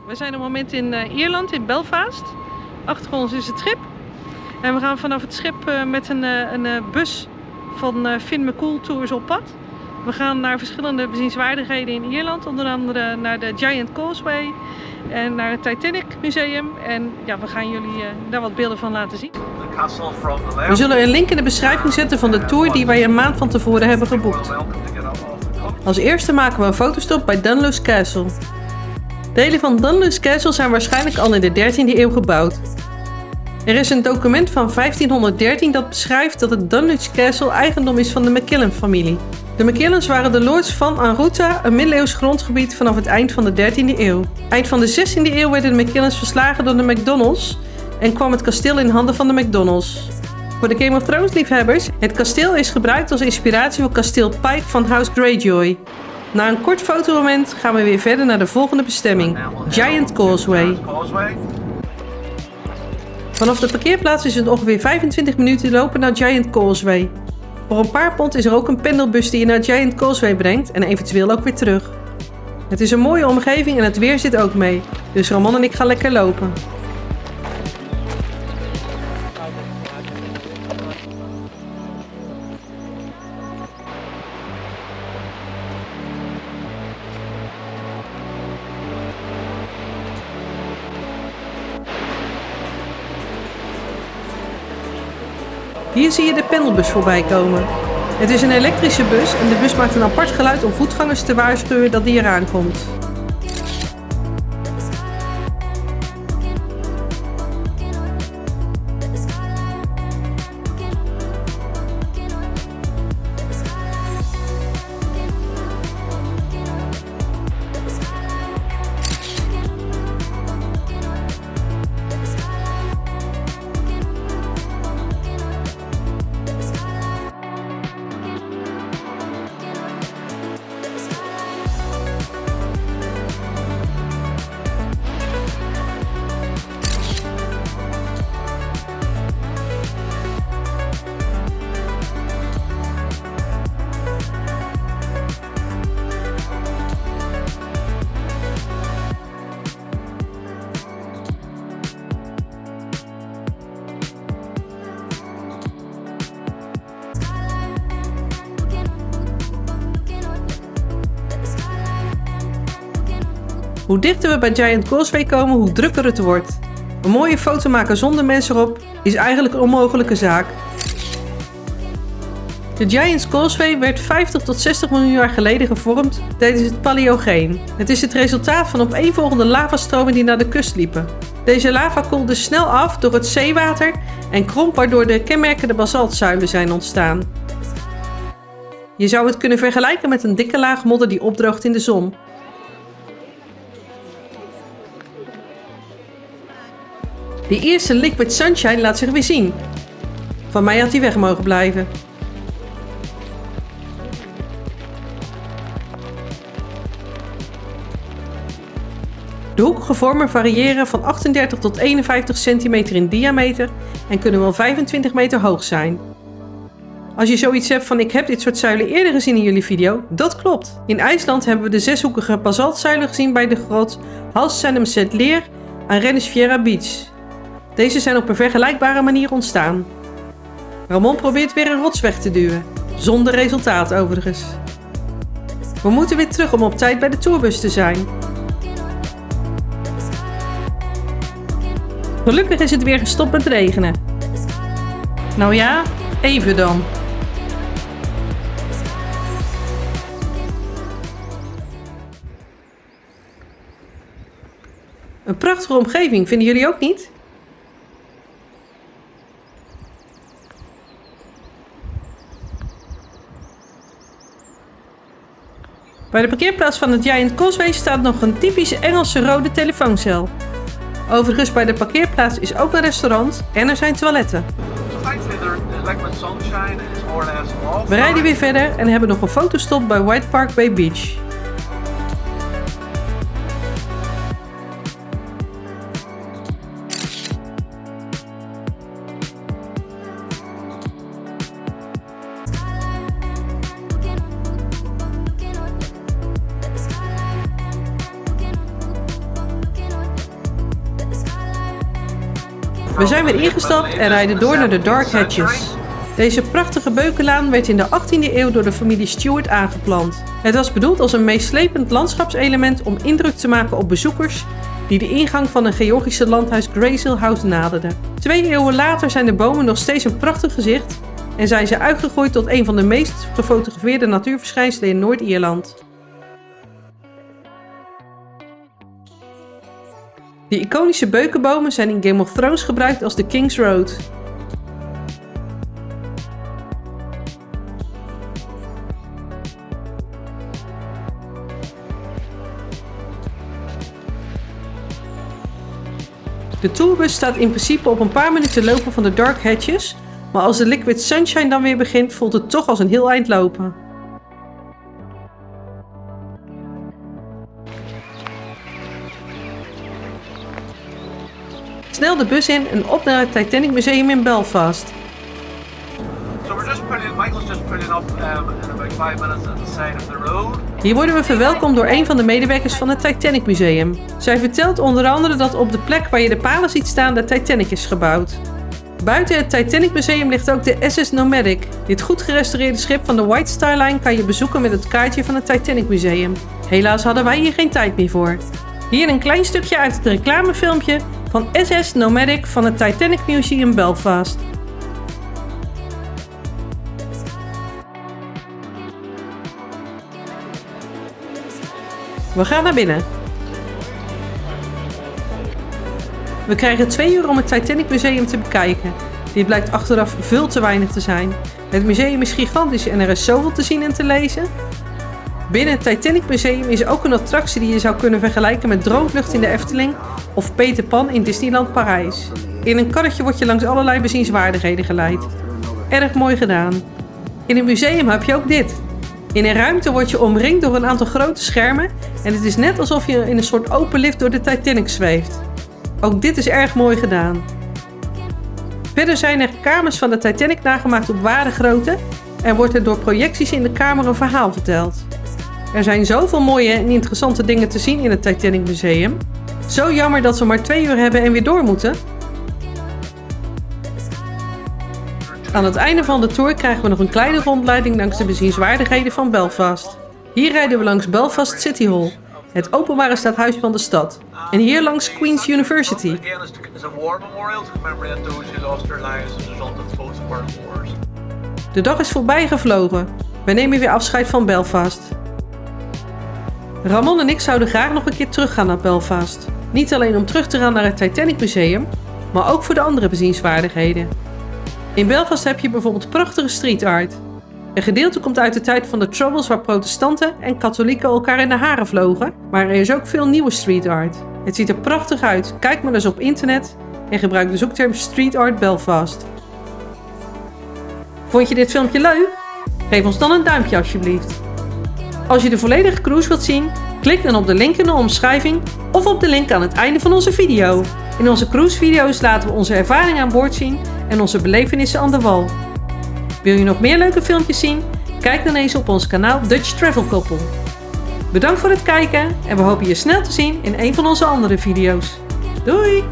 We zijn op het moment in Ierland, in Belfast. Achter ons is het schip. En we gaan vanaf het schip met een bus van Finn McCool Tours op pad. We gaan naar verschillende bezienswaardigheden in Ierland. Onder andere naar de Giant Causeway en naar het Titanic Museum. En ja, we gaan jullie daar wat beelden van laten zien. We zullen een link in de beschrijving zetten van de tour die wij een maand van tevoren hebben geboekt. Als eerste maken we een fotostop bij Dunluce Castle. Delen van Dunluce Castle zijn waarschijnlijk al in de 13e eeuw gebouwd. Er is een document van 1513 dat beschrijft dat het Dunluce Castle eigendom is van de Macquillan-familie. De Macquillans waren de lords van Anruta, een middeleeuws grondgebied vanaf het eind van de 13e eeuw. Eind van de 16e eeuw werden de Macquillans verslagen door de MacDonalds en kwam het kasteel in handen van de MacDonalds. Voor de Game of Thrones liefhebbers, het kasteel is gebruikt als inspiratie voor kasteel Pike van House Greyjoy. Na een kort fotomoment gaan we weer verder naar de volgende bestemming, Giant Causeway. Vanaf de parkeerplaats is het ongeveer 25 minuten lopen naar Giant Causeway. Voor een paar pond is er ook een pendelbus die je naar Giant Causeway brengt en eventueel ook weer terug. Het is een mooie omgeving en het weer zit ook mee, dus Ramon en ik gaan lekker lopen. Hier zie je de pendelbus voorbij komen. Het is een elektrische bus en de bus maakt een apart geluid om voetgangers te waarschuwen dat die eraan komt. Hoe dichter we bij Giant Causeway komen, hoe drukker het wordt. Een mooie foto maken zonder mensen erop is eigenlijk een onmogelijke zaak. De Giant Causeway werd 50 tot 60 miljoen jaar geleden gevormd tijdens het Paleogeen. Het is het resultaat van opeenvolgende lavastromen die naar de kust liepen. Deze lava koelde snel af door het zeewater en kromp waardoor de kenmerkende basaltzuilen zijn ontstaan. Je zou het kunnen vergelijken met een dikke laag modder die opdroogt in de zon. De eerste Liquid Sunshine laat zich weer zien. Van mij had hij weg mogen blijven. De hoekige vormen variëren van 38 tot 51 centimeter in diameter en kunnen wel 25 meter hoog zijn. Als je zoiets hebt van ik heb dit soort zuilen eerder gezien in jullie video, dat klopt. In IJsland hebben we de zeshoekige basaltzuilen gezien bij de grot Halssenum-Sedleer aan Rennesfjera Beach. Deze zijn op een vergelijkbare manier ontstaan. Ramon probeert weer een rots weg te duwen, zonder resultaat overigens. We moeten weer terug om op tijd bij de tourbus te zijn. Gelukkig is het weer gestopt met regenen. Nou ja, even dan. Een prachtige omgeving, vinden jullie ook niet? Bij de parkeerplaats van het Giant Causeway staat nog een typische Engelse rode telefooncel. Overigens, bij de parkeerplaats is ook een restaurant en er zijn toiletten. We rijden weer verder en hebben nog een fotostop bij White Park Bay Beach. We zijn weer ingestapt en rijden door naar de Dark Hatches. Deze prachtige beukenlaan werd in de 18e eeuw door de familie Stuart aangeplant. Het was bedoeld als een meeslepend landschapselement om indruk te maken op bezoekers die de ingang van een Georgische landhuis Gray's Hill House naderden. 2 eeuwen later zijn de bomen nog steeds een prachtig gezicht en zijn ze uitgegroeid tot een van de meest gefotografeerde natuurverschijnselen in Noord-Ierland. De iconische beukenbomen zijn in Game of Thrones gebruikt als de King's Road. De tourbus staat in principe op een paar minuten lopen van de Dark Hatches, maar als de Liquid Sunshine dan weer begint, voelt het toch als een heel eind lopen. Snel de bus in en op naar het Titanic Museum in Belfast. Hier worden we verwelkomd door een van de medewerkers van het Titanic Museum. Zij vertelt onder andere dat op de plek waar je de palen ziet staan de Titanic is gebouwd. Buiten het Titanic Museum ligt ook de SS Nomadic. Dit goed gerestaureerde schip van de White Star Line kan je bezoeken met het kaartje van het Titanic Museum. Helaas hadden wij hier geen tijd meer voor. Hier een klein stukje uit het reclamefilmpje van SS Nomadic van het Titanic Museum Belfast. We gaan naar binnen. We krijgen 2 uur om het Titanic Museum te bekijken. Dit blijkt achteraf veel te weinig te zijn. Het museum is gigantisch en er is zoveel te zien en te lezen. Binnen het Titanic Museum is ook een attractie die je zou kunnen vergelijken met Droomvlucht in de Efteling of Peter Pan in Disneyland Parijs. In een karretje word je langs allerlei bezienswaardigheden geleid. Erg mooi gedaan. In het museum heb je ook dit. In een ruimte word je omringd door een aantal grote schermen en het is net alsof je in een soort open lift door de Titanic zweeft. Ook dit is erg mooi gedaan. Verder zijn er kamers van de Titanic nagemaakt op ware grootte en wordt er door projecties in de kamer een verhaal verteld. Er zijn zoveel mooie en interessante dingen te zien in het Titanic Museum. Zo jammer dat we maar 2 uur hebben en weer door moeten. Aan het einde van de tour krijgen we nog een kleine rondleiding langs de bezienswaardigheden van Belfast. Hier rijden we langs Belfast City Hall, het openbare stadhuis van de stad. En hier langs Queen's University. De dag is voorbij gevlogen. We nemen weer afscheid van Belfast. Ramon en ik zouden graag nog een keer teruggaan naar Belfast. Niet alleen om terug te gaan naar het Titanic Museum, maar ook voor de andere bezienswaardigheden. In Belfast heb je bijvoorbeeld prachtige street art. Een gedeelte komt uit de tijd van de Troubles waar protestanten en katholieken elkaar in de haren vlogen, maar er is ook veel nieuwe street art. Het ziet er prachtig uit, kijk maar eens op internet en gebruik de zoekterm Street Art Belfast. Vond je dit filmpje leuk? Geef ons dan een duimpje alsjeblieft. Als je de volledige cruise wilt zien, klik dan op de link in de omschrijving of op de link aan het einde van onze video. In onze cruisevideo's laten we onze ervaring aan boord zien en onze belevenissen aan de wal. Wil je nog meer leuke filmpjes zien? Kijk dan eens op ons kanaal Dutch Travel Couple. Bedankt voor het kijken en we hopen je snel te zien in een van onze andere video's. Doei!